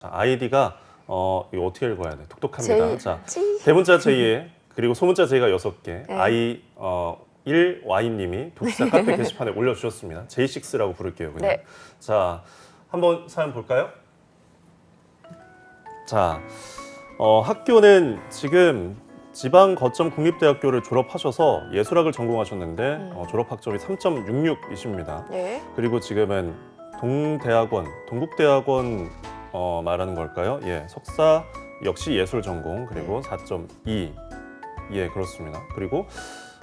아이디가 이거 어떻게 읽어야 돼? 독특합니다. 자, 제이. 대문자 J에 그리고 소문자 J가 6개, 네. I 1Y님이 독자 카페 게시판에 올려주셨습니다. J6라고 부를게요, 그냥. 네. 자, 한번 사연 볼까요? 자, 학교는 지금 지방 거점 국립대학교를 졸업하셔서 예술학을 전공하셨는데 졸업 학점이 3.66이십니다. 네. 그리고 지금은 동국대학원 말하는 걸까요? 예, 석사 역시 예술 전공 그리고 4.2. 예, 그렇습니다. 그리고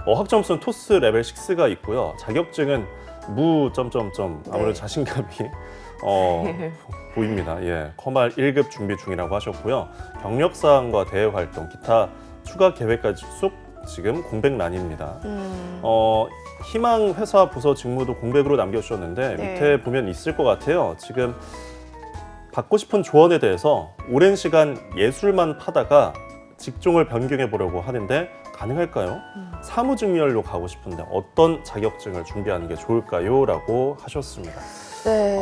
학점수는 토스 레벨 6가 있고요. 자격증은 무 점점점 아무래도 네. 자신감이 보입니다. 예, 커말 1급 준비 중이라고 하셨고요. 경력 사항과 대외 활동, 기타 추가 계획까지 쑥 지금 공백란입니다. 희망 회사 부서 직무도 공백으로 남겨주셨는데 네. 밑에 보면 있을 것 같아요. 지금 받고 싶은 조언에 대해서 오랜 시간 예술만 파다가 직종을 변경해 보려고 하는데 가능할까요? 사무직렬로 가고 싶은데 어떤 자격증을 준비하는 게 좋을까요? 라고 하셨습니다. 네,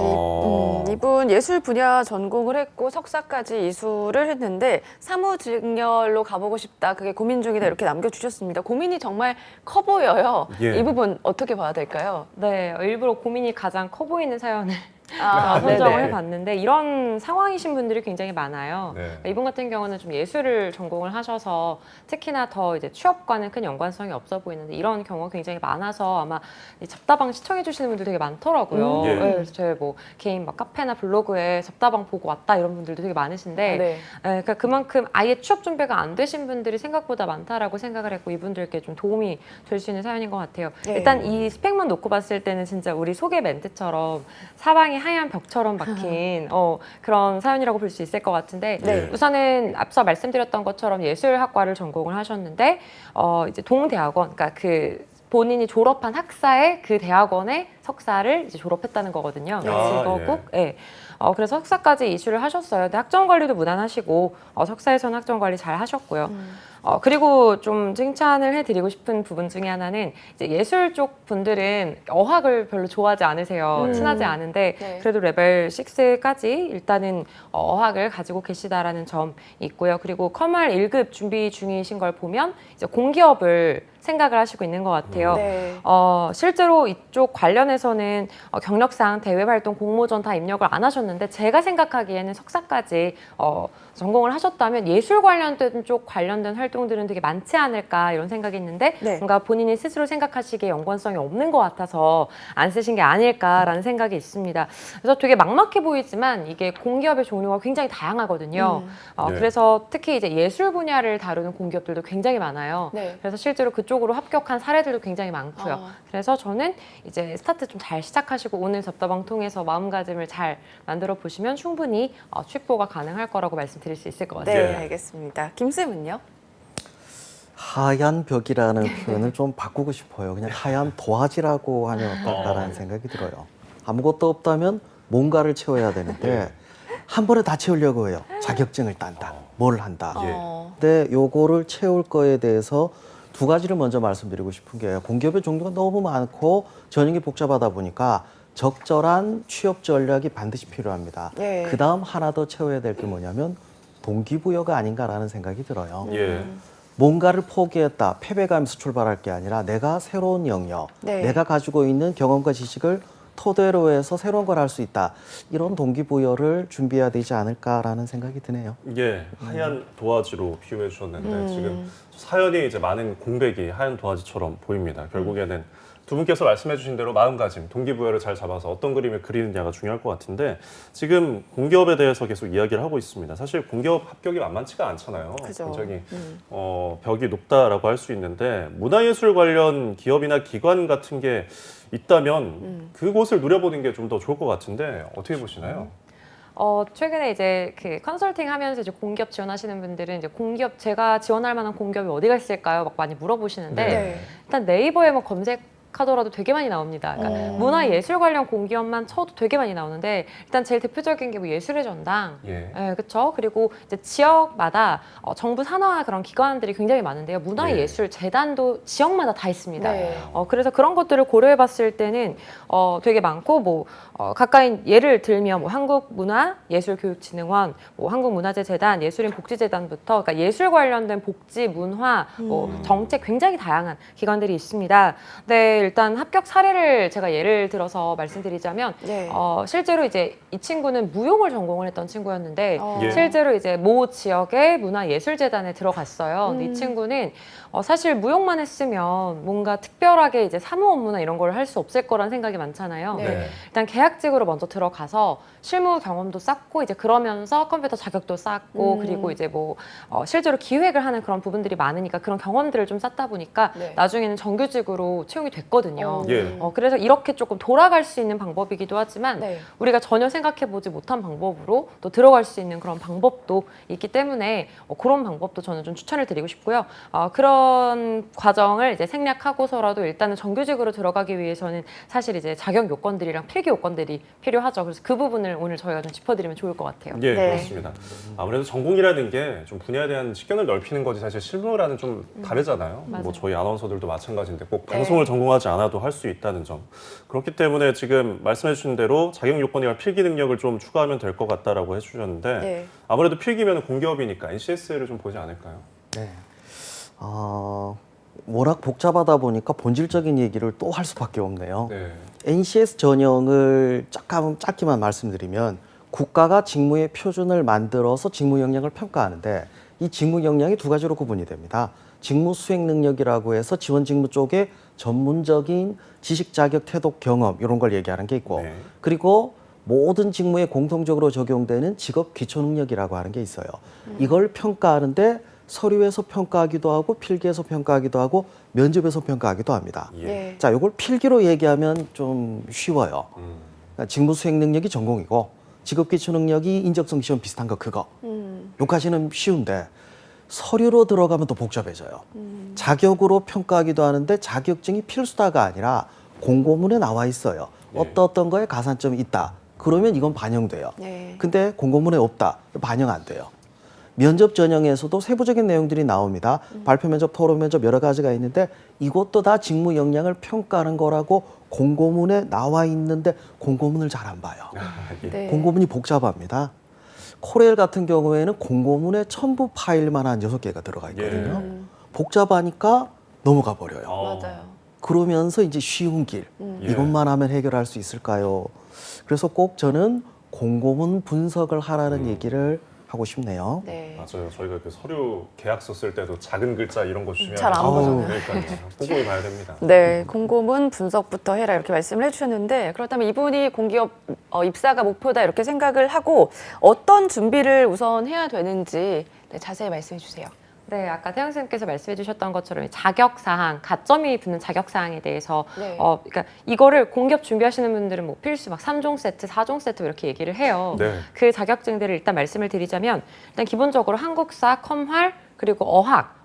이분 예술 분야 전공을 했고 석사까지 이수를 했는데 사무직렬로 가보고 싶다. 그게 고민 중이다. 이렇게 남겨주셨습니다. 고민이 정말 커 보여요. 예. 이 부분 어떻게 봐야 될까요? 네, 일부러 고민이 가장 커 보이는 사연을 아, 선정을 네네. 해봤는데 이런 상황이신 분들이 굉장히 많아요. 네. 이분 같은 경우는 좀 예술을 전공을 하셔서 특히나 더 이제 취업과는 큰 연관성이 없어 보이는데 이런 경우가 굉장히 많아서 아마 이 잡다방 시청해 주시는 분들 되게 많더라고요. 예. 네, 그래서 제 뭐 개인 막 카페나 블로그에 잡다방 보고 왔다 이런 분들도 되게 많으신데 네. 그러니까 그만큼 아예 취업 준비가 안 되신 분들이 생각보다 많다라고 생각을 했고 이분들께 좀 도움이 될 수 있는 사연인 것 같아요. 네. 일단 이 스펙만 놓고 봤을 때는 진짜 우리 소개 멘트처럼 사방이 하얀 벽처럼 박힌 그런 사연이라고 볼 수 있을 것 같은데 네. 우선은 앞서 말씀드렸던 것처럼 예술학과를 전공을 하셨는데 이제 동대학원, 그러니까 그 본인이 졸업한 학사의 그 대학원의 석사를 이제 졸업했다는 거거든요. 아, 직어국. 예. 그래서 석사까지 이수를 하셨어요. 근데 학점 관리도 무난하시고 석사에서는 학점 관리 잘 하셨고요. 그리고 좀 칭찬을 해드리고 싶은 부분 중에 하나는 이제 예술 쪽 분들은 어학을 별로 좋아하지 않으세요. 친하지 않은데 네. 그래도 레벨 6까지 일단은 어학을 가지고 계시다라는 점이 있고요. 그리고 커말 1급 준비 중이신 걸 보면 이제 공기업을 생각을 하시고 있는 것 같아요. 네. 실제로 이쪽 관련해서는 경력상 대외활동 공모전 다 입력을 안 하셨는데 제가 생각하기에는 석사까지 전공을 하셨다면 예술 관련된 쪽 관련된 활동들은 되게 많지 않을까 이런 생각이 있는데 네. 뭔가 본인이 스스로 생각하시기에 연관성이 없는 것 같아서 안 쓰신 게 아닐까라는 생각이 있습니다. 그래서 되게 막막해 보이지만 이게 공기업의 종류가 굉장히 다양하거든요. 네. 그래서 특히 이제 예술 분야를 다루는 공기업들도 굉장히 많아요. 네. 그래서 실제로 그쪽으로 합격한 사례들도 굉장히 많고요. 아. 그래서 저는 이제 스타트 좀 잘 시작하시고 오늘 잡다방 통해서 마음가짐을 잘 만들어 보시면 충분히 취업보가 가능할 거라고 말씀드릴 수 있을 것 같아요. 네, 예. 알겠습니다. 김쌤은요? 하얀 벽이라는 표현을 좀 바꾸고 싶어요. 그냥 하얀 도화지라고 하면 어떨까라는 생각이 들어요. 아무것도 없다면 뭔가를 채워야 되는데 한 번에 다 채우려고 해요. 자격증을 딴다, 뭘 한다. 예. 근데 요거를 채울 거에 대해서 두 가지를 먼저 말씀드리고 싶은 게 공기업의 종류가 너무 많고 전형이 복잡하다 보니까 적절한 취업 전략이 반드시 필요합니다. 예. 그 다음 하나 더 채워야 될 게 뭐냐면 동기부여가 아닌가라는 생각이 들어요. 예. 뭔가를 포기했다, 패배감에서 출발할 게 아니라 내가 새로운 영역, 네. 내가 가지고 있는 경험과 지식을 토대로 해서 새로운 걸 할 수 있다. 이런 동기부여를 준비해야 되지 않을까라는 생각이 드네요. 예, 하얀 도화지로 비유해 주셨는데 지금 사연이 이제 많은 공백이 하얀 도화지처럼 보입니다. 결국에는 두 분께서 말씀해 주신 대로 마음가짐, 동기부여를 잘 잡아서 어떤 그림을 그리느냐가 중요할 것 같은데 지금 공기업에 대해서 계속 이야기를 하고 있습니다. 사실 공기업 합격이 만만치가 않잖아요. 그죠. 굉장히 벽이 높다라고 할 수 있는데 문화예술 관련 기업이나 기관 같은 게 있다면 그곳을 누려보는 게 좀 더 좋을 것 같은데 어떻게 보시나요? 최근에 이제 그 컨설팅 하면서 이제 공기업 지원하시는 분들은 이제 공기업 제가 지원할 만한 공기업이 어디가 있을까요? 막 많이 물어보시는데 네. 네. 일단 네이버에 뭐 검색 하더라도 되게 많이 나옵니다. 그러니까 문화예술 관련 공기업만 쳐도 되게 많이 나오는데 일단 제일 대표적인 게 뭐 예술의 전당, 예. 그렇죠. 그리고 이제 지역마다 정부 산하 그런 기관들이 굉장히 많은데요. 문화예술 재단도 지역마다 다 있습니다. 네. 그래서 그런 것들을 고려해봤을 때는 되게 많고 뭐 가까이 예를 들면 뭐 한국문화예술교육진흥원, 뭐 한국문화재재단, 예술인복지재단부터 그러니까 예술 관련된 복지, 문화, 뭐 정책 굉장히 다양한 기관들이 있습니다. 네, 일단 합격 사례를 제가 예를 들어서 말씀드리자면 네. 실제로 이제 이 친구는 무용을 전공을 했던 친구였는데 예. 실제로 이제 모 지역의 문화예술재단에 들어갔어요. 근데 이 친구는 사실 무용만 했으면 뭔가 특별하게 이제 사무 업무나 이런 걸 할 수 없을 거란 생각이 많잖아요. 네. 근데 일단 계약직으로 먼저 들어가서 실무 경험도 쌓고 이제 그러면서 컴퓨터 자격도 쌓고 그리고 이제 뭐 실제로 기획을 하는 그런 부분들이 많으니까 그런 경험들을 좀 쌓다 보니까 네. 나중에는 정규직으로 채용이 됐거든요. 예. 그래서 이렇게 조금 돌아갈 수 있는 방법이기도 하지만 네. 우리가 전혀 생각해보지 못한 방법으로 또 들어갈 수 있는 그런 방법도 있기 때문에 그런 방법도 저는 좀 추천을 드리고 싶고요. 그런 과정을 이제 생략하고서라도 일단은 정규직으로 들어가기 위해서는 사실 이제 자격 요건들이랑 필기 요건들이 필요하죠. 그래서 그 부분을 오늘 저희가 좀 짚어드리면 좋을 것 같아요. 예, 네. 그렇습니다. 아무래도 전공이라는 게 좀 분야에 대한 식견을 넓히는 거지 사실 실무라는 좀 다르잖아요. 맞아요. 뭐 저희 아나운서들도 마찬가지인데 꼭 네. 방송을 전공하지 않아도 할 수 있다는 점. 그렇기 때문에 지금 말씀해 주신 대로 자격 요건이나 필기 능력을 좀 추가하면 될 것 같다라고 해주셨는데 네. 아무래도 필기면 공기업이니까 NCS를 좀 보지 않을까요? 네. 워낙 복잡하다 보니까 본질적인 얘기를 또 할 수밖에 없네요. 네. NCS 전형을 짧게만 말씀드리면 국가가 직무의 표준을 만들어서 직무 역량을 평가하는데 이 직무 역량이 두 가지로 구분이 됩니다. 직무 수행 능력이라고 해서 지원 직무 쪽에 전문적인 지식, 자격, 태도, 경험 이런 걸 얘기하는 게 있고 네. 그리고 모든 직무에 공통적으로 적용되는 직업 기초 능력이라고 하는 게 있어요. 이걸 평가하는데 서류에서 평가하기도 하고 필기에서 평가하기도 하고 면접에서 평가하기도 합니다. 예. 네. 자, 이걸 필기로 얘기하면 좀 쉬워요. 그러니까 직무 수행 능력이 전공이고 직업 기초 능력이 인적성 시험 비슷한 거 그거. 요까지는 쉬운데 서류로 들어가면 더 복잡해져요. 자격으로 평가하기도 하는데 자격증이 필수다가 아니라 공고문에 나와 있어요. 예. 어떤 거에 가산점이 있다. 그러면 이건 반영돼요. 네. 근데 공고문에 없다. 반영 안 돼요. 면접 전형에서도 세부적인 내용들이 나옵니다. 발표 면접, 토론 면접 여러 가지가 있는데 이것도 다 직무 역량을 평가하는 거라고 공고문에 나와 있는데 공고문을 잘 안 봐요. 예. 네. 공고문이 복잡합니다. 코레일 같은 경우에는 공고문에 첨부 파일만 한 6개가 들어가 있거든요. 복잡하니까 넘어가 버려요. 맞아요. 그러면서 이제 쉬운 길, 예. 이것만 하면 해결할 수 있을까요? 그래서 꼭 저는 공고문 분석을 하라는 얘기를 하고 싶네요. 네. 맞아요. 저희가 그 서류 계약서 쓸 때도 작은 글자 이런 거 주면 잘안 보잖아요. 그러니까요. 꼼꼼히 봐야 됩니다. 네, 공고문 분석부터 해라 이렇게 말씀을 해주셨는데 그렇다면 이분이 공기업 입사가 목표다 이렇게 생각을 하고 어떤 준비를 우선 해야 되는지 네, 자세히 말씀해 주세요. 네, 아까 태영 선생님께서 말씀해 주셨던 것처럼 자격 사항, 가점이 붙는 자격 사항에 대해서 네. 그러니까 이거를 공기업 준비하시는 분들은 뭐 필수 막 3종 세트, 4종 세트 이렇게 얘기를 해요. 네. 그 자격증들을 일단 말씀을 드리자면 일단 기본적으로 한국사, 컴활 그리고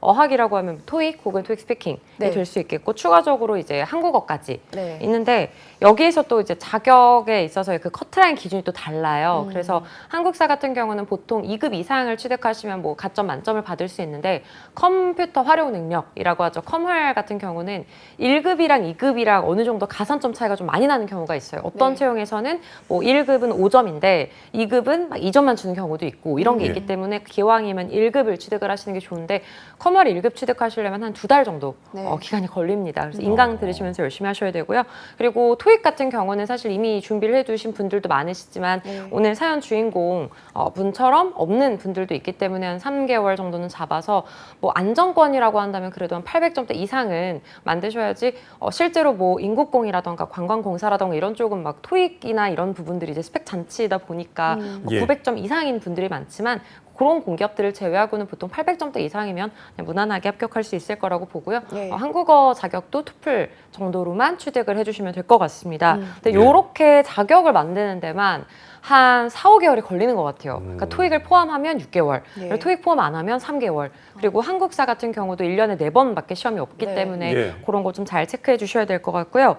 어학이라고 하면 토익 혹은 토익 스피킹이 네. 될 수 있겠고 추가적으로 이제 한국어까지 네. 있는데 여기에서 또 이제 자격에 있어서의 그 커트라인 기준이 또 달라요. 그래서 한국사 같은 경우는 보통 2급 이상을 취득하시면 뭐 가점 만점을 받을 수 있는데 컴퓨터 활용 능력이라고 하죠. 컴활 같은 경우는 1급이랑 2급이랑 어느 정도 가산점 차이가 좀 많이 나는 경우가 있어요. 어떤 네. 채용에서는 뭐 1급은 5점인데 2급은 막 2점만 주는 경우도 있고 이런 게 예. 있기 때문에 기왕이면 1급을 취득을 하시는 게 좋은데 컴활 1급 취득하시려면 한 2달 정도 네. 기간이 걸립니다. 그래서 인강 들으시면서 열심히 하셔야 되고요. 그리고 토익 같은 경우는 사실 이미 준비를 해두신 분들도 많으시지만 네. 오늘 사연 주인공 분처럼 없는 분들도 있기 때문에 한 3개월 정도는 잡아서 뭐 안정권이라고 한다면 그래도 한 800점대 이상은 만드셔야지 실제로 뭐 인국공이라던가 관광공사라던가 이런 쪽은 막 토익이나 이런 부분들이 이제 스펙 잔치이다 보니까 뭐 예. 900점 이상인 분들이 많지만 그런 공기업들을 제외하고는 보통 800점대 이상이면 그냥 무난하게 합격할 수 있을 거라고 보고요. 네. 한국어 자격도 토플 정도로만 취득을 해주시면 될 것 같습니다. 근데 네. 이렇게 자격을 만드는 데만 한 4, 5개월이 걸리는 것 같아요. 그러니까 토익을 포함하면 6개월, 예. 그리고 토익 포함 안 하면 3개월. 그리고 한국사 같은 경우도 1년에 4번밖에 시험이 없기 네. 때문에 예. 그런 거 좀 잘 체크해 주셔야 될 것 같고요.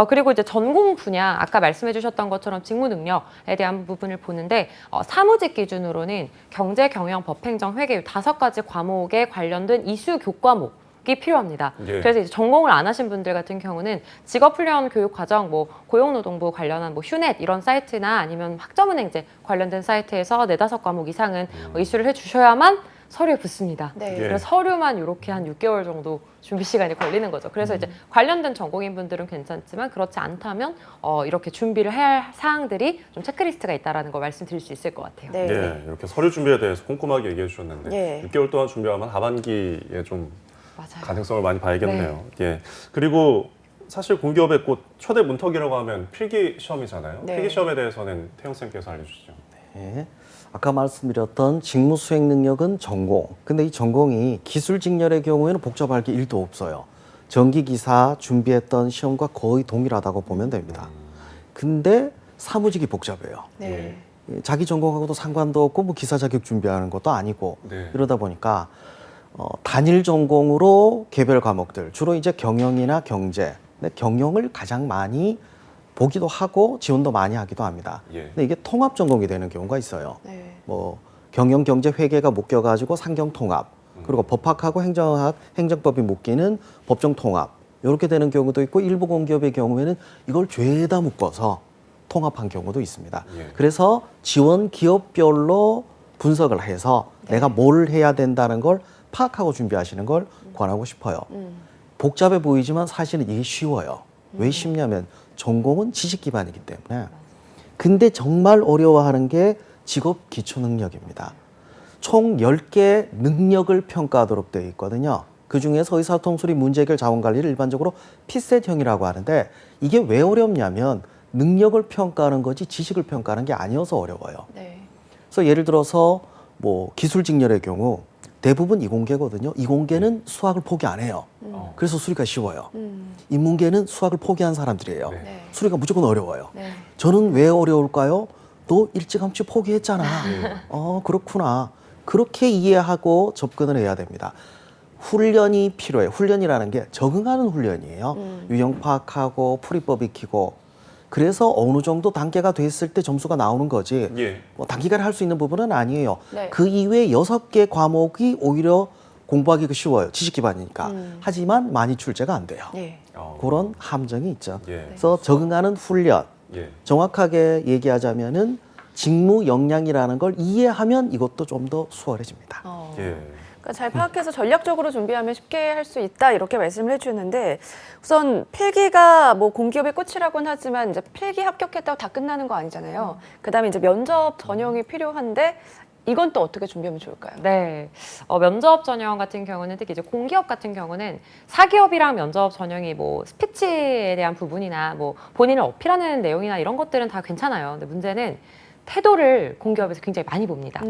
그리고 이제 전공 분야, 아까 말씀해 주셨던 것처럼 직무 능력에 대한 부분을 보는데 사무직 기준으로는 경제, 경영, 법행정, 회계 5가지 과목에 관련된 이수 교과목 이 필요합니다. 예. 그래서 이제 전공을 안 하신 분들 같은 경우는 직업훈련 교육과정, 뭐 고용노동부 관련한 뭐 휴넷 이런 사이트나 아니면 학점은행제 관련된 사이트에서 4-5과목 이상은 이수를 해주셔야만 서류에 붙습니다. 네. 예. 그래서 서류만 이렇게 한 6개월 정도 준비 시간이 걸리는 거죠. 그래서 이제 관련된 전공인 분들은 괜찮지만 그렇지 않다면 이렇게 준비를 해야 할 사항들이 좀 체크리스트가 있다라는 걸 말씀드릴 수 있을 것 같아요. 네. 예, 이렇게 서류 준비에 대해서 꼼꼼하게 얘기해 주셨는데 예. 6개월 동안 준비하면 하반기에 좀 맞아요. 가능성을 많이 봐야겠네요. 예. 그리고 사실 공기업의 곧 초대 문턱이라고 하면 필기 시험이잖아요. 네. 필기 시험에 대해서는 태영 쌤께서 알려주시죠. 네. 아까 말씀드렸던 직무 수행 능력은 전공. 근데 이 전공이 기술 직렬의 경우에는 복잡할 게 1도 없어요. 전기기사 준비했던 시험과 거의 동일하다고 보면 됩니다. 근데 사무직이 복잡해요. 네. 자기 전공하고도 상관도 없고 뭐 기사 자격 준비하는 것도 아니고 네. 이러다 보니까 단일 전공으로 개별 과목들 주로 이제 경영이나 경제, 근데 경영을 가장 많이 보기도 하고 지원도 많이 하기도 합니다. 예. 근데 이게 통합 전공이 되는 경우가 있어요. 네. 뭐 경영, 경제, 회계가 묶여가지고 상경 통합, 그리고 법학하고 행정학, 행정법이 묶이는 법정 통합 이렇게 되는 경우도 있고 일부 공기업의 경우에는 이걸 죄다 묶어서 통합한 경우도 있습니다. 예. 그래서 지원 기업별로 분석을 해서 내가 뭘 해야 된다는 걸 파악하고 준비하시는 걸 권하고 싶어요. 복잡해 보이지만 사실은 이게 쉬워요. 왜 쉽냐면 전공은 지식 기반이기 때문에. 근데 정말 어려워하는 게 직업 기초 능력입니다. 총 10개 능력을 평가하도록 되어 있거든요. 그중에서 의사통솔이 문제해결 자원관리를 일반적으로 피셋형이라고 하는데 이게 왜 어렵냐면 능력을 평가하는 거지 지식을 평가하는 게 아니어서 어려워요. 네. 그래서 예를 들어서 뭐 기술 직렬의 경우 대부분 이공계거든요. 이공계는 수학을 포기 안 해요. 그래서 수리가 쉬워요. 인문계는 수학을 포기한 사람들이에요. 네. 네. 수리가 무조건 어려워요. 네. 저는 왜 어려울까요? 너 일찌감치 포기했잖아. 그렇구나. 그렇게 이해하고 접근을 해야 됩니다. 훈련이 필요해요. 훈련이라는 게 적응하는 훈련이에요. 유형 파악하고 풀이법 익히고 그래서 어느 정도 단계가 됐을 때 점수가 나오는 거지. 예. 뭐 단기간에 할 수 있는 부분은 아니에요. 네. 그 이외에 6개 과목이 오히려 공부하기가 쉬워요. 지식 기반이니까. 하지만 많이 출제가 안 돼요. 예. 그런 함정이 있죠. 예. 그래서 적응하는 훈련, 예. 정확하게 얘기하자면은 직무 역량이라는 걸 이해하면 이것도 좀 더 수월해집니다. 예. 그러니까 잘 파악해서 전략적으로 준비하면 쉽게 할 수 있다 이렇게 말씀을 해주셨는데 우선 필기가 뭐 공기업의 꽃이라고는 하지만 이제 필기 합격했다고 다 끝나는 거 아니잖아요. 그다음에 이제 면접 전형이 필요한데 이건 또 어떻게 준비하면 좋을까요? 네. 면접 전형 같은 경우는 특히 이제 공기업 같은 경우는 사기업이랑 면접 전형이 뭐 스피치에 대한 부분이나 뭐 본인을 어필하는 내용이나 이런 것들은 다 괜찮아요. 근데 문제는 태도를 공기업에서 굉장히 많이 봅니다.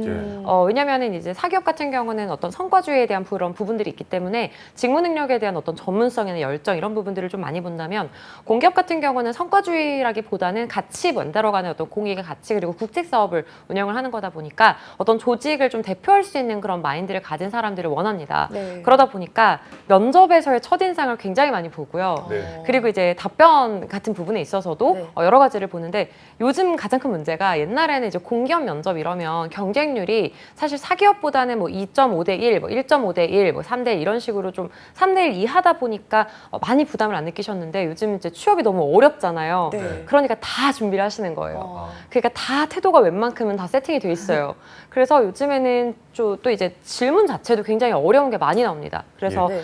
왜냐면은 이제 사기업 같은 경우는 어떤 성과주의에 대한 그런 부분들이 있기 때문에 직무 능력에 대한 어떤 전문성이나 열정 이런 부분들을 좀 많이 본다면 공기업 같은 경우는 성과주의라기보다는 같이 만들어가는 어떤 공익의 가치 그리고 국책 사업을 운영을 하는 거다 보니까 어떤 조직을 좀 대표할 수 있는 그런 마인드를 가진 사람들을 원합니다. 네. 그러다 보니까 면접에서의 첫인상을 굉장히 많이 보고요. 네. 그리고 이제 답변 같은 부분에 있어서도 네. 여러 가지를 보는데 요즘 가장 큰 문제가 옛날에는 이제 공기업 면접 이러면 경쟁률이 사실 사기업보다는 뭐 2.5대 1, 뭐 1.5대 1, 뭐 3대 1 이런 식으로 좀 3대 1 이하다 보니까 많이 부담을 안 느끼셨는데 요즘 이제 취업이 너무 어렵잖아요. 네. 그러니까 다 준비를 하시는 거예요. 어. 그러니까 다 태도가 웬만큼은 다 세팅이 돼 있어요. 그래서 요즘에는 또 이제 질문 자체도 굉장히 어려운 게 많이 나옵니다. 그래서 네.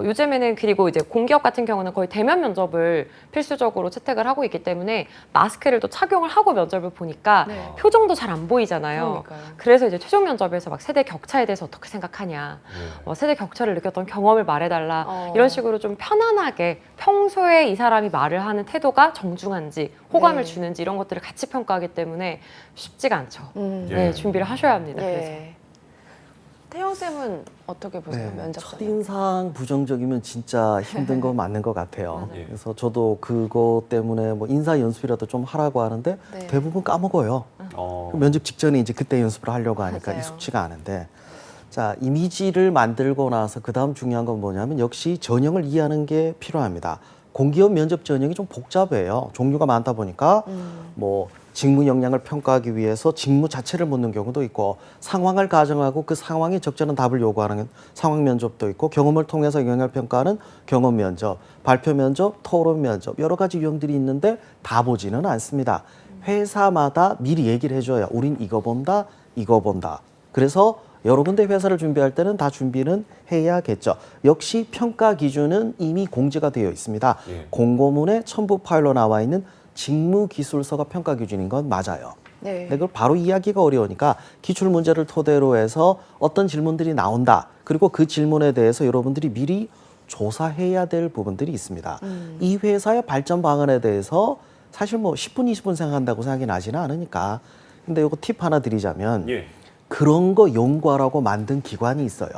요즘에는 그리고 이제 공기업 같은 경우는 거의 대면 면접을 필수적으로 채택을 하고 있기 때문에 마스크를 또 착용을 하고 면접을 보니까 네. 표정도 잘 안 보이잖아요. 그러니까요. 그래서 이제 최종 면접에서 막 세대 격차에 대해서 어떻게 생각하냐, 세대 격차를 느꼈던 경험을 말해달라 이런 식으로 좀 편안하게 평소에 이 사람이 말을 하는 태도가 정중한지 호감을 네. 주는지 이런 것들을 같이 평가하기 때문에 쉽지가 않죠. 예. 네, 준비를 하셔야 합니다. 그래서. 예. 태영 쌤은 어떻게 보세요? 네, 면접관. 첫인상 부정적이면 진짜 힘든 건 맞는 것 같아요. 맞아요. 그래서 저도 그거 때문에 뭐 인사 연습이라도 좀 하라고 하는데 네. 대부분 까먹어요. 어. 면접 직전에 이제 그때 연습을 하려고 하니까 맞아요. 익숙치가 않은데, 자, 이미지를 만들고 나서 그 다음 중요한 건 뭐냐면 역시 전형을 이해하는 게 필요합니다. 공기업 면접 전형이 좀 복잡해요. 종류가 많다 보니까 뭐 직무 역량을 평가하기 위해서 직무 자체를 묻는 경우도 있고, 상황을 가정하고 그 상황에 적절한 답을 요구하는 상황 면접도 있고, 경험을 통해서 영향을 평가하는 경험 면접, 발표 면접, 토론 면접, 여러 가지 유형들이 있는데 다 보지는 않습니다. 회사마다 미리 얘기를 해줘야 우린 이거 본다, 이거 본다. 그래서 여러 군데 회사를 준비할 때는 다 준비는 해야겠죠. 역시 평가 기준은 이미 공지가 되어 있습니다. 예. 공고문에 첨부 파일로 나와 있는 직무기술서가 평가 기준인 건 맞아요. 네. 근데 그걸 바로 이해하기가 어려우니까 기출 문제를 토대로 해서 어떤 질문들이 나온다. 그리고 그 질문에 대해서 여러분들이 미리 조사해야 될 부분들이 있습니다. 이 회사의 발전 방안에 대해서 사실 뭐 10분, 20분 생각한다고 생각이 나지는 않으니까. 근데 이거 팁 하나 드리자면 예. 그런 거 연구하라고 만든 기관이 있어요.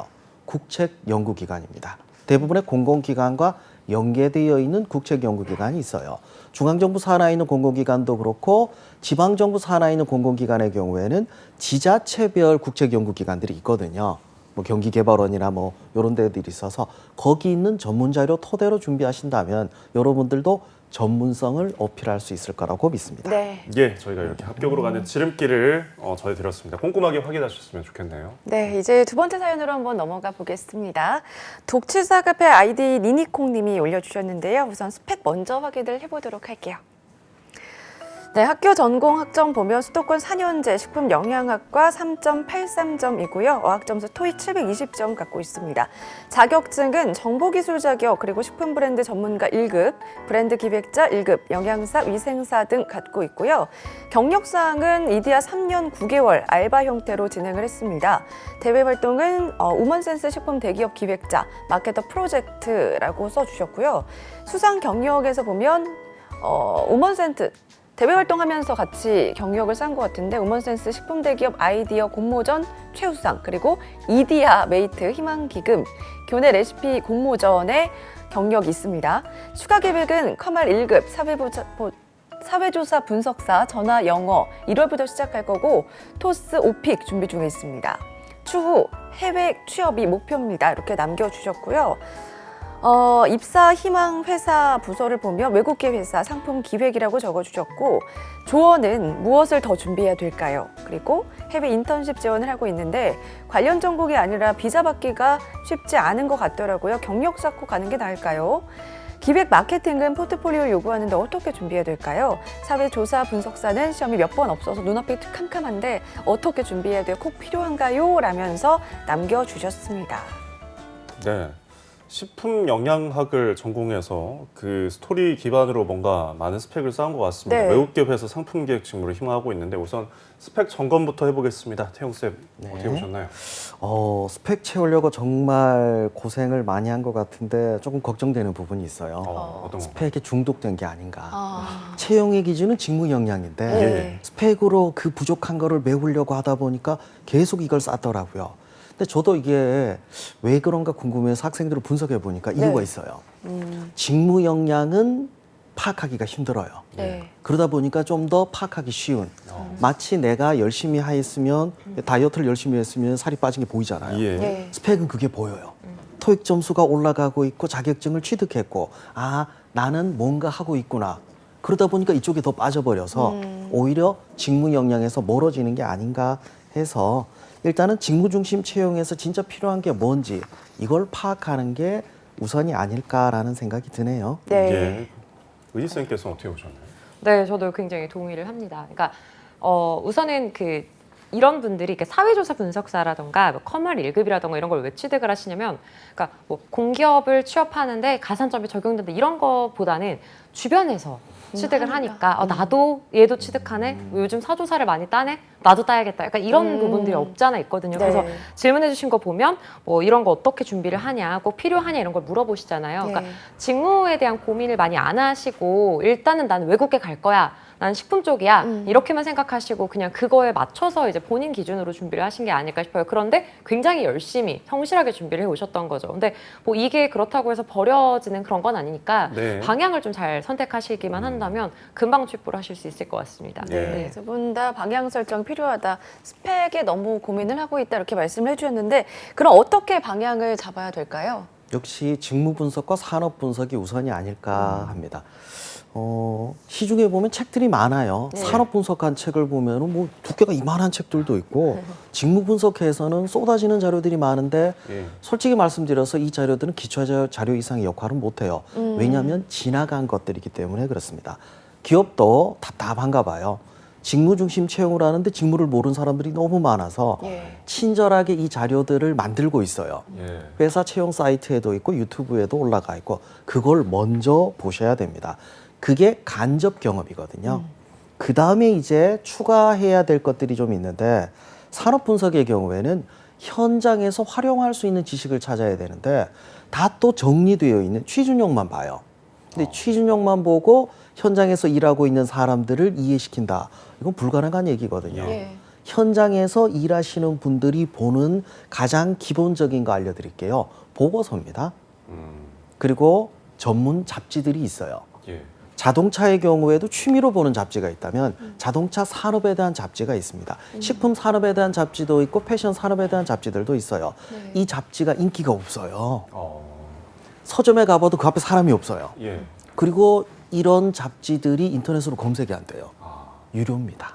국책연구기관입니다. 대부분의 공공기관과 연계되어 있는 국책연구기관이 있어요. 중앙정부 산하에 있는 공공기관도 그렇고 지방정부 산하에 있는 공공기관의 경우에는 지자체별 국책연구기관들이 있거든요. 뭐 경기개발원이나 뭐 이런 데들이 있어서 거기 있는 전문 자료 토대로 준비하신다면 여러분들도 전문성을 어필할 수 있을 거라고 믿습니다. 네. 예, 저희가 이렇게 합격으로 가는 지름길을 전해드렸습니다. 꼼꼼하게 확인하셨으면 좋겠네요. 네, 이제 두 번째 사연으로 한번 넘어가 보겠습니다. 독칠사 카페 아이디 니니콩님이 올려주셨는데요. 우선 스펙 먼저 확인을 해보도록 할게요. 네, 학교 전공 학점 보면 수도권 4년제 식품영양학과 3.83점이고요. 어학점수 토익 720점 갖고 있습니다. 자격증은 정보기술 자격, 그리고 식품 브랜드 전문가 1급, 브랜드 기획자 1급, 영양사, 위생사 등 갖고 있고요. 경력사항은 이디야 3년 9개월 알바 형태로 진행을 했습니다. 대외 활동은 우먼센스 식품 대기업 기획자, 마케터 프로젝트라고 써주셨고요. 수상 경력에서 보면 우먼센스 대외 활동하면서 같이 경력을 쌓은 것 같은데, 우먼센스 식품대기업 아이디어 공모전 최우상, 그리고 이디야 메이트 희망기금, 교내 레시피 공모전에 경력이 있습니다. 추가 계획은 커말 1급 사회조사 분석사 전화 영어 1월부터 시작할 거고, 토스 오픽 준비 중에 있습니다. 추후 해외 취업이 목표입니다. 이렇게 남겨주셨고요. 입사 희망 회사 부서를 보면 외국계 회사 상품 기획이라고 적어주셨고, 조언은 무엇을 더 준비해야 될까요? 그리고 해외 인턴십 지원을 하고 있는데 관련 전공이 아니라 비자 받기가 쉽지 않은 것 같더라고요. 경력 쌓고 가는 게 나을까요? 기획 마케팅은 포트폴리오 요구하는데 어떻게 준비해야 될까요? 사회조사 분석사는 시험이 몇 번 없어서 눈앞이 캄캄한데 어떻게 준비해야 돼요? 꼭 필요한가요? 라면서 남겨주셨습니다. 네. 식품 영양학을 전공해서 그 스토리 기반으로 뭔가 많은 스펙을 쌓은 것 같습니다. 네. 외국계 회사 상품 기획 직무를 희망하고 있는데 우선 스펙 점검부터 해보겠습니다. 태용 쌤, 네. 어떻게 보셨나요? 스펙 채우려고 정말 고생을 많이 한 것 같은데 조금 걱정되는 부분이 있어요. 어떤 거? 스펙에 중독된 게 아닌가. 아, 채용의 기준은 직무 역량인데 네. 스펙으로 그 부족한 거를 메우려고 하다 보니까 계속 이걸 쌓더라고요. 근데 저도 이게 왜 그런가 궁금해서 학생들을 분석해 보니까 이유가 네. 있어요. 직무 역량은 파악하기가 힘들어요. 네. 그러다 보니까 좀 더 파악하기 쉬운. 마치 내가 열심히 했으면 다이어트를 열심히 했으면 살이 빠진 게 보이잖아요. 예. 네. 스펙은 그게 보여요. 토익 점수가 올라가고 있고 자격증을 취득했고, 아, 나는 뭔가 하고 있구나. 그러다 보니까 이쪽에 더 빠져버려서 오히려 직무 역량에서 멀어지는 게 아닌가 해서 일단은 직무 중심 채용에서 진짜 필요한 게 뭔지 이걸 파악하는 게 우선이 아닐까라는 생각이 드네요. 네. 예. 의지 쌤께서는 어떻게 보셨나요? 네, 저도 굉장히 동의를 합니다. 그러니까 우선은 이런 분들이 사회조사 분석사라던가 뭐 커말 1급이라던가 이런 걸 왜 취득을 하시냐면, 그러니까 뭐 공기업을 취업하는데 가산점이 적용된다 이런 거보다는 주변에서 취득을 하니까 나도 얘도 취득하네, 뭐 요즘 사조사를 많이 따네, 나도 따야겠다, 약간 이런 부분들이 없잖아 있거든요. 네. 그래서 질문해 주신 거 보면 뭐 이런 거 어떻게 준비를 하냐, 꼭 필요하냐 이런 걸 물어보시잖아요. 네. 그러니까 직무에 대한 고민을 많이 안 하시고 일단은 나는 외국에 갈 거야 난 식품 쪽이야. 이렇게만 생각하시고 그냥 그거에 맞춰서 이제 본인 기준으로 준비를 하신 게 아닐까 싶어요. 그런데 굉장히 열심히 성실하게 준비를 해 오셨던 거죠. 근데 뭐 이게 그렇다고 해서 버려지는 그런 건 아니니까 네. 방향을 좀 잘 선택하시기만 한다면 금방 취부를 하실 수 있을 것 같습니다. 네. 두 분 다 방향 설정 필요하다. 스펙에 너무 고민을 하고 있다 이렇게 말씀을 해주셨는데 그럼 어떻게 방향을 잡아야 될까요? 역시 직무 분석과 산업 분석이 우선이 아닐까 합니다. 시중에 보면 책들이 많아요. 네. 산업 분석한 책을 보면은 뭐 두께가 이만한 책들도 있고 직무 분석해서는 쏟아지는 자료들이 많은데 예. 솔직히 말씀드려서 이 자료들은 기초 자료 이상의 역할은 못해요. 왜냐하면 지나간 것들이기 때문에 그렇습니다. 기업도 답답한가 봐요. 직무 중심 채용을 하는데 직무를 모르는 사람들이 너무 많아서 예. 친절하게 이 자료들을 만들고 있어요. 예. 회사 채용 사이트에도 있고 유튜브에도 올라가 있고 그걸 먼저 보셔야 됩니다. 그게 간접 경험이거든요. 그 다음에 이제 추가해야 될 것들이 좀 있는데 산업 분석의 경우에는 현장에서 활용할 수 있는 지식을 찾아야 되는데 다 또 정리되어 있는 취준용만 봐요. 근데 취준용만 보고 현장에서 일하고 있는 사람들을 이해시킨다. 이건 불가능한 얘기거든요. 예. 현장에서 일하시는 분들이 보는 가장 기본적인 거 알려드릴게요. 보고서입니다. 그리고 전문 잡지들이 있어요. 예. 자동차의 경우에도 취미로 보는 잡지가 있다면 자동차 산업에 대한 잡지가 있습니다. 식품 산업에 대한 잡지도 있고 패션 산업에 대한 잡지들도 있어요. 네. 이 잡지가 인기가 없어요. 어. 서점에 가봐도 그 앞에 사람이 없어요. 예. 그리고 이런 잡지들이 인터넷으로 검색이 안 돼요. 아. 유료입니다.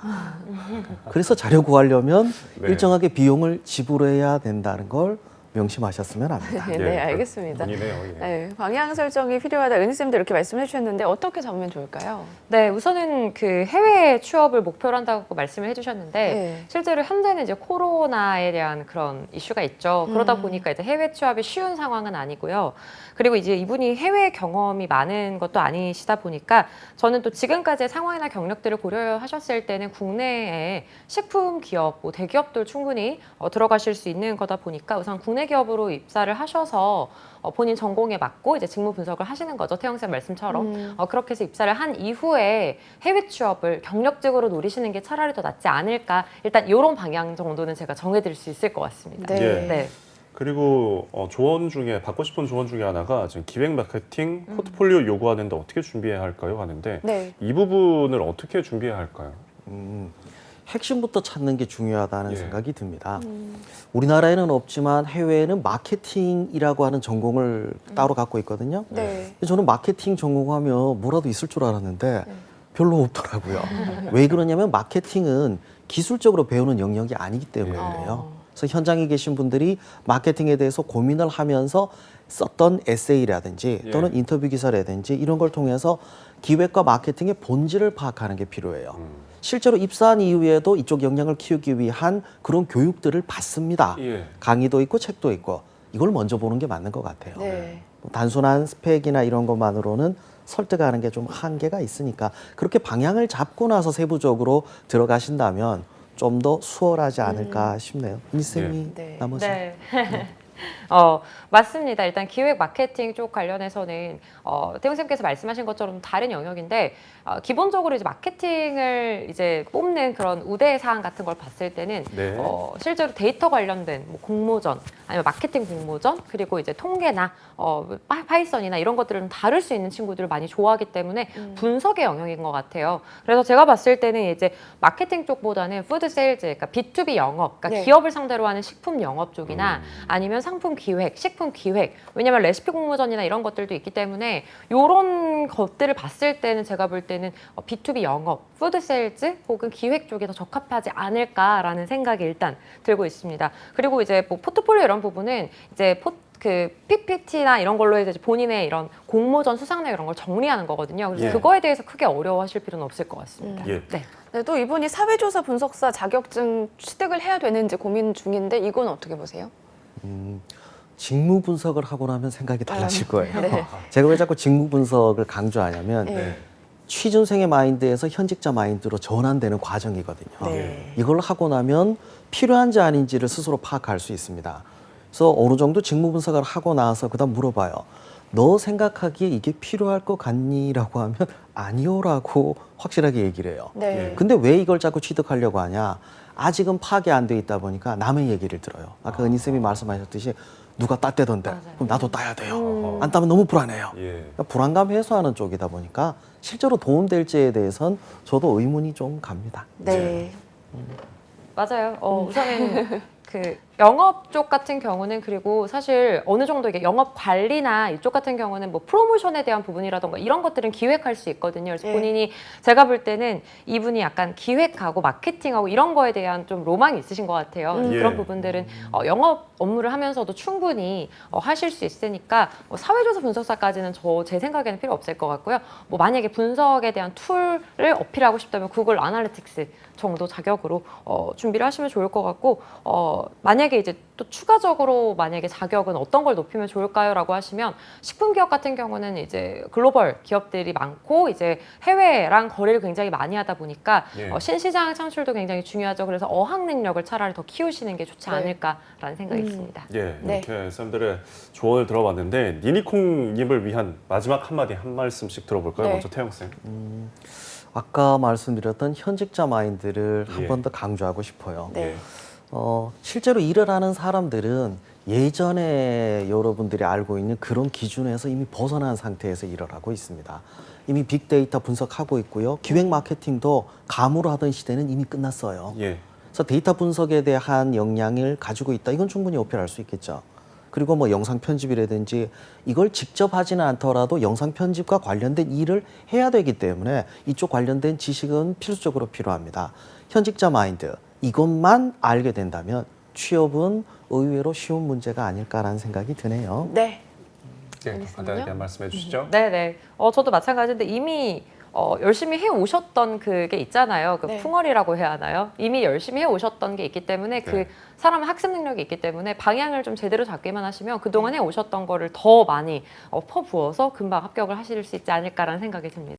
그래서 자료 구하려면 네. 일정하게 비용을 지불해야 된다는 걸 명심하셨으면 합니다. 네, 알겠습니다. 이네요. 예. 네, 방향 설정이 필요하다. 은희쌤도 이렇게 말씀해 주셨는데 어떻게 잡으면 좋을까요? 네, 우선은 그 해외 취업을 목표로 한다고 말씀을 해주셨는데 네. 실제로 현재는 이제 코로나에 대한 그런 이슈가 있죠. 그러다 보니까 이제 해외 취업이 쉬운 상황은 아니고요. 그리고 이제 이분이 해외 경험이 많은 것도 아니시다 보니까 저는 또 지금까지의 상황이나 경력들을 고려하셨을 때는 국내에 식품 기업, 뭐 대기업들 충분히 들어가실 수 있는 거다 보니까 우선 국내 기업으로 입사를 하셔서 본인 전공에 맞고 이제 직무 분석을 하시는 거죠. 태영 쌤 말씀처럼 그렇게 해서 입사를 한 이후에 해외 취업을 경력직으로 노리시는 게 차라리 더 낫지 않을까. 일단 이런 방향 정도는 제가 정해드릴 수 있을 것 같습니다. 네. 예. 네. 그리고 조언 중에 받고 싶은 조언 중에 하나가 지금 기획 마케팅 포트폴리오 요구하는데 어떻게 준비해야 할까요? 하는데 네. 이 부분을 어떻게 준비해야 할까요? 핵심부터 찾는 게 중요하다는 예. 생각이 듭니다. 우리나라에는 없지만 해외에는 마케팅이라고 하는 전공을 따로 갖고 있거든요. 네. 저는 마케팅 전공하면 뭐라도 있을 줄 알았는데 별로 없더라고요. 왜 그러냐면 마케팅은 기술적으로 배우는 영역이 아니기 때문이에요. 그래서 현장에 계신 분들이 마케팅에 대해서 고민을 하면서 썼던 에세이라든지 또는 인터뷰 기사라든지 이런 걸 통해서 기획과 마케팅의 본질을 파악하는 게 필요해요. 실제로 입사한 이후에도 이쪽 역량을 키우기 위한 그런 교육들을 받습니다. 예. 강의도 있고 책도 있고 이걸 먼저 보는 게 맞는 것 같아요. 네. 단순한 스펙이나 이런 것만으로는 설득하는 게 좀 한계가 있으니까 그렇게 방향을 잡고 나서 세부적으로 들어가신다면 좀 더 수월하지 않을까 싶네요. 이쌤이 네. 나머지. 네. 맞습니다. 일단 기획 마케팅 쪽 관련해서는 태용 쌤께서 말씀하신 것처럼 다른 영역인데 기본적으로 이제 마케팅을 이제 뽑는 그런 우대 사항 같은 걸 봤을 때는 네. 실제로 데이터 관련된 뭐 공모전 아니면 마케팅 공모전 그리고 이제 통계나 파이썬이나 이런 것들을 좀 다룰 수 있는 친구들을 많이 좋아하기 때문에 분석의 영역인 것 같아요. 그래서 제가 봤을 때는 이제 마케팅 쪽보다는 푸드 세일즈, 그러니까 B2B 영업, 그러니까 네. 기업을 상대로 하는 식품 영업 쪽이나 아니면 상품 기획, 식품 기획, 왜냐면 레시피 공모전이나 이런 것들도 있기 때문에 이런 것들을 봤을 때는 제가 볼 때는 B2B 영업, 푸드 세일즈 혹은 기획 쪽이 더 적합하지 않을까라는 생각이 일단 들고 있습니다. 그리고 이제 뭐 포트폴리오 이런 부분은 이제 그 PPT나 이런 걸로 해서 본인의 이런 공모전 수상력 이런 걸 정리하는 거거든요. 그래서 예. 그거에 대해서 크게 어려워하실 필요는 없을 것 같습니다. 예. 네. 네, 또 이분이 사회조사 분석사 자격증 취득을 해야 되는지 고민 중인데 이건 어떻게 보세요? 직무 분석을 하고 나면 생각이 달라질 거예요. 네. 제가 왜 자꾸 직무 분석을 강조하냐면 네. 취준생의 마인드에서 현직자 마인드로 전환되는 과정이거든요. 네. 이걸 하고 나면 필요한지 아닌지를 스스로 파악할 수 있습니다. 그래서 어느 정도 직무 분석을 하고 나서 그다음 물어봐요. 너 생각하기에 이게 필요할 것 같니?라고 하면 아니요라고 확실하게 얘기를 해요. 네. 근데 왜 이걸 자꾸 취득하려고 하냐? 아직은 파악이 안 돼 있다 보니까 남의 얘기를 들어요. 아까 은희 쌤이 말씀하셨듯이 누가 땄대던데 맞아요. 그럼 나도 따야 돼요. 안 따면 너무 불안해요. 예. 그러니까 불안감 해소하는 쪽이다 보니까 실제로 도움될지에 대해서는 저도 의문이 좀 갑니다. 네. 맞아요. 우선은 그 영업 쪽 같은 경우는 그리고 사실 어느 정도 이게 영업 관리나 이쪽 같은 경우는 뭐 프로모션에 대한 부분이라던가 이런 것들은 기획할 수 있거든요. 그래서 예. 본인이 제가 볼 때는 이분이 약간 기획하고 마케팅하고 이런 거에 대한 좀 로망이 있으신 것 같아요. 예. 그런 부분들은 영업 업무를 하면서도 충분히 하실 수 있으니까 사회조사 분석사까지는 제 생각에는 필요 없을 것 같고요. 뭐 만약에 분석에 대한 툴을 어필하고 싶다면 구글 아날리틱스 정도 자격으로 준비를 하시면 좋을 것 같고 만약에 이제 또 추가적으로 만약에 자격은 어떤 걸 높이면 좋을까요?라고 하시면 식품기업 같은 경우는 이제 글로벌 기업들이 많고 이제 해외랑 거래를 굉장히 많이 하다 보니까 예. 신시장 창출도 굉장히 중요하죠. 그래서 어학 능력을 차라리 더 키우시는 게 좋지 네. 않을까라는 생각이 있습니다. 예, 네. 이렇게 쌤들의 조언을 들어봤는데 니니콩님을 위한 마지막 한마디 한 말씀씩 들어볼까요? 네. 먼저 태영 쌤. 아까 말씀드렸던 현직자 마인드를 한 예. 번 더 강조하고 싶어요. 네. 예. 실제로 일을 하는 사람들은 예전에 여러분들이 알고 있는 그런 기준에서 이미 벗어난 상태에서 일을 하고 있습니다. 이미 빅데이터 분석하고 있고요. 기획 마케팅도 감으로 하던 시대는 이미 끝났어요. 예. 그래서 데이터 분석에 대한 역량을 가지고 있다. 이건 충분히 어필할 수 있겠죠. 그리고 뭐 영상 편집이라든지 이걸 직접 하지는 않더라도 영상 편집과 관련된 일을 해야 되기 때문에 이쪽 관련된 지식은 필수적으로 필요합니다. 현직자 마인드, 이것만 알게 된다면 취업은 의외로 쉬운 문제가 아닐까라는 생각이 드네요. 네. 예, 간단하게 한 말씀해 주시죠. 네네. 저도 마찬가지인데 이미 열심히 해 오셨던 그게 있잖아요. 그 네. 풍월이라고 해야 하나요? 이미 열심히 해 오셨던 게 있기 때문에 네. 그 사람은 학습 능력이 있기 때문에 방향을 좀 제대로 잡기만 하시면 그동안 해 오셨던 거를 더 많이 퍼부어서 금방 합격을 하실 수 있지 않을까라는 생각이 듭니다.